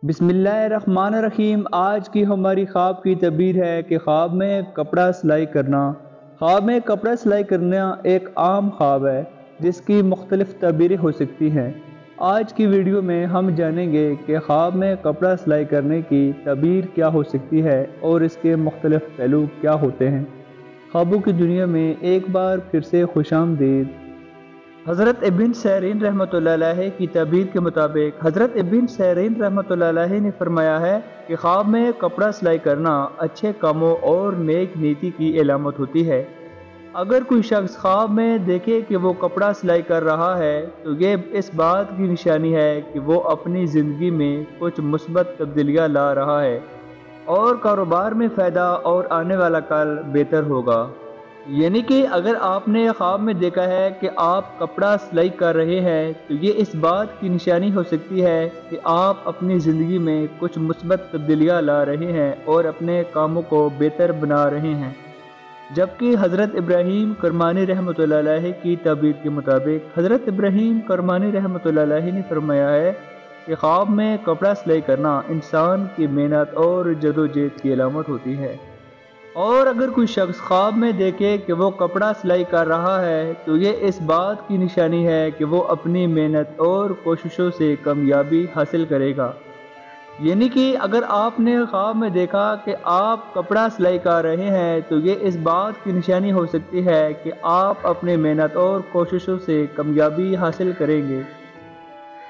بسم اللہ الرحمن الرحیم۔ آج کی ہماری خواب کی تعبیر ہے کہ خواب میں کپڑا سلائی کرنا۔ خواب میں کپڑا سلائی کرنا ایک عام خواب ہے جس کی مختلف تعبیریں ہو سکتی ہیں۔ آج کی ویڈیو میں ہم جانیں گے کہ خواب میں کپڑا سلائی کرنے کی تعبیر کیا ہو سکتی ہے اور اس کے مختلف پہلو کیا ہوتے ہیں۔ خوابوں کی دنیا میں ایک بار پھر سے خوش آمدید۔ حضرت ابن سیرین رحمۃ اللہ علیہ کی تعبیر کے مطابق حضرت ابن سیرین رحمۃ اللہ علیہ نے فرمایا ہے کہ خواب میں کپڑا سلائی کرنا اچھے کاموں اور نیک نیتی کی علامت ہوتی ہے۔ اگر کوئی شخص خواب میں دیکھے کہ وہ کپڑا سلائی کر رہا ہے تو یہ اس بات کی نشانی ہے کہ وہ اپنی زندگی میں کچھ مثبت تبدیلیاں لا رہا ہے اور کاروبار میں فائدہ اور آنے والا کل بہتر ہوگا۔ یعنی کہ اگر آپ نے خواب میں دیکھا ہے کہ آپ کپڑا سلائی کر رہے ہیں تو یہ اس بات کی نشانی ہو سکتی ہے کہ آپ اپنی زندگی میں کچھ مثبت تبدیلیاں لا رہے ہیں اور اپنے کاموں کو بہتر بنا رہے ہیں۔ جبکہ حضرت ابراہیم کرمانی رحمۃ اللہ علیہ کی تعبیر کے مطابق حضرت ابراہیم کرمانی رحمۃ اللہ علیہ نے فرمایا ہے کہ خواب میں کپڑا سلائی کرنا انسان کی محنت اور جدوجہد کی علامت ہوتی ہے۔ اور اگر کوئی شخص خواب میں دیکھے کہ وہ کپڑا سلائی کر رہا ہے تو یہ اس بات کی نشانی ہے کہ وہ اپنی محنت اور کوششوں سے کامیابی حاصل کرے گا۔ یعنی کہ اگر آپ نے خواب میں دیکھا کہ آپ کپڑا سلائی کر رہے ہیں تو یہ اس بات کی نشانی ہو سکتی ہے کہ آپ اپنی محنت اور کوششوں سے کامیابی حاصل کریں گے۔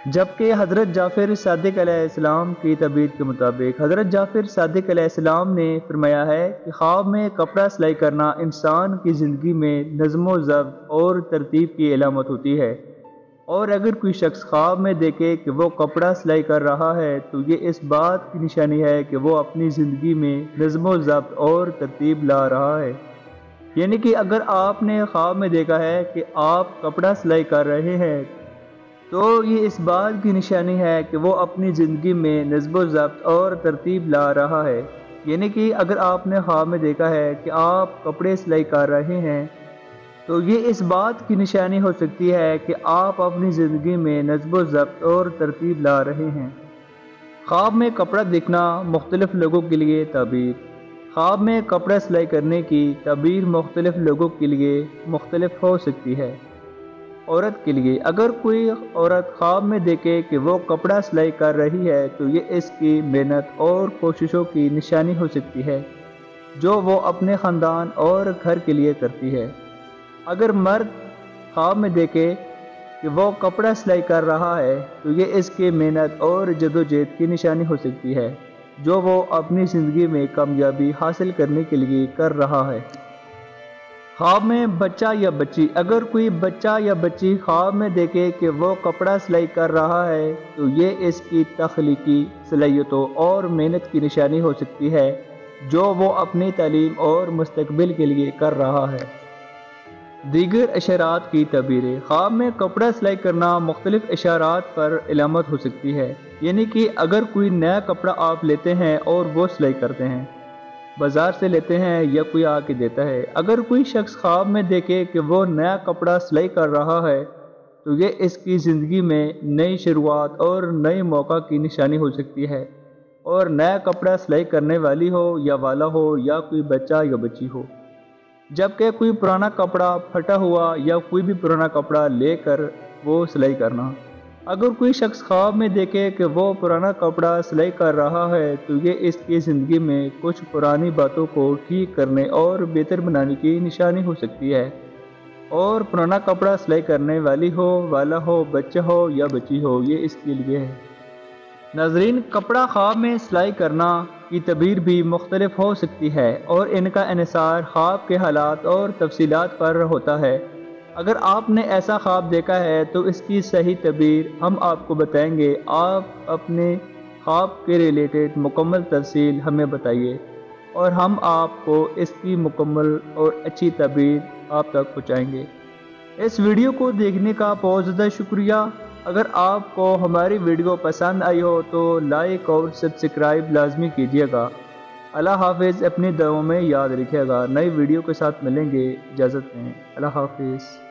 جبکہ حضرت جعفر صادق علیہ السلام کی تعبیر کے مطابق حضرت جعفر صادق علیہ السلام نے فرمایا ہے کہ خواب میں کپڑا سلائی کرنا انسان کی زندگی میں نظم و ضبط اور ترتیب کی علامت ہوتی ہے۔ اور اگر کوئی شخص خواب میں دیکھے کہ وہ کپڑا سلائی کر رہا ہے تو یہ اس بات کی نشانی ہے کہ وہ اپنی زندگی میں نظم و ضبط اور ترتیب لا رہا ہے۔ یعنی کہ اگر آپ نے خواب میں دیکھا ہے کہ آپ کپڑا سلائی کر رہے ہیں تو یہ اس بات کی نشانی ہے کہ وہ اپنی زندگی میں نظم و ضبط اور ترتیب لا رہا ہے۔ یعنی کہ اگر آپ نے خواب میں دیکھا ہے کہ آپ کپڑے سلائی کر رہے ہیں تو یہ اس بات کی نشانی ہو سکتی ہے کہ آپ اپنی زندگی میں نظم و ضبط اور ترتیب لا رہے ہیں۔ خواب میں کپڑا دیکھنا مختلف لوگوں کے لیے تعبیر۔ خواب میں کپڑا سلائی کرنے کی تعبیر مختلف لوگوں کے لیے مختلف ہو سکتی ہے۔ عورت کے لیے اگر کوئی عورت خواب میں دیکھے کہ وہ کپڑا سلائی کر رہی ہے تو یہ اس کی محنت اور کوششوں کی نشانی ہو سکتی ہے جو وہ اپنے خاندان اور گھر کے لیے کرتی ہے۔ اگر مرد خواب میں دیکھے کہ وہ کپڑا سلائی کر رہا ہے تو یہ اس کی محنت اور جدوجہد کی نشانی ہو سکتی ہے جو وہ اپنی زندگی میں کامیابی حاصل کرنے کے لیے کر رہا ہے۔ خواب میں بچہ یا بچی اگر کوئی بچہ یا بچی خواب میں دیکھے کہ وہ کپڑا سلائی کر رہا ہے تو یہ اس کی تخلیقی صلاحیتوں اور محنت کی نشانی ہو سکتی ہے جو وہ اپنی تعلیم اور مستقبل کے لیے کر رہا ہے۔ دیگر اشارات کی تعبیریں خواب میں کپڑا سلائی کرنا مختلف اشارات پر علامت ہو سکتی ہے۔ یعنی کہ اگر کوئی نیا کپڑا آپ لیتے ہیں اور وہ سلائی کرتے ہیں، بازار سے لیتے ہیں یا کوئی آ کے دیتا ہے، اگر کوئی شخص خواب میں دیکھے کہ وہ نیا کپڑا سلائی کر رہا ہے تو یہ اس کی زندگی میں نئی شروعات اور نئے موقع کی نشانی ہو سکتی ہے۔ اور نیا کپڑا سلائی کرنے والی ہو یا والا ہو یا کوئی بچہ یا بچی ہو۔ جبکہ کوئی پرانا کپڑا پھٹا ہوا یا کوئی بھی پرانا کپڑا لے کر وہ سلائی کرنا۔ اگر کوئی شخص خواب میں دیکھے کہ وہ پرانا کپڑا سلائی کر رہا ہے تو یہ اس کی زندگی میں کچھ پرانی باتوں کو ٹھیک کرنے اور بہتر بنانے کی نشانی ہو سکتی ہے۔ اور پرانا کپڑا سلائی کرنے والی ہو، والا ہو، بچہ ہو یا بچی ہو، یہ اس کے لیے ہے۔ ناظرین، کپڑا خواب میں سلائی کرنا کی تعبیر بھی مختلف ہو سکتی ہے اور ان کا انحصار خواب کے حالات اور تفصیلات پر ہوتا ہے۔ اگر آپ نے ایسا خواب دیکھا ہے تو اس کی صحیح تعبیر ہم آپ کو بتائیں گے۔ آپ اپنے خواب کے ریلیٹڈ مکمل تفصیل ہمیں بتائیے اور ہم آپ کو اس کی مکمل اور اچھی تعبیر آپ تک پہنچائیں گے۔ اس ویڈیو کو دیکھنے کا بہت زیادہ شکریہ۔ اگر آپ کو ہماری ویڈیو پسند آئی ہو تو لائک اور سبسکرائب لازمی کیجیے گا۔ اللہ حافظ، اپنی دعاؤں میں یاد رکھیے گا۔ نئی ویڈیو کے ساتھ ملیں گے، اجازت دیں، اللہ حافظ۔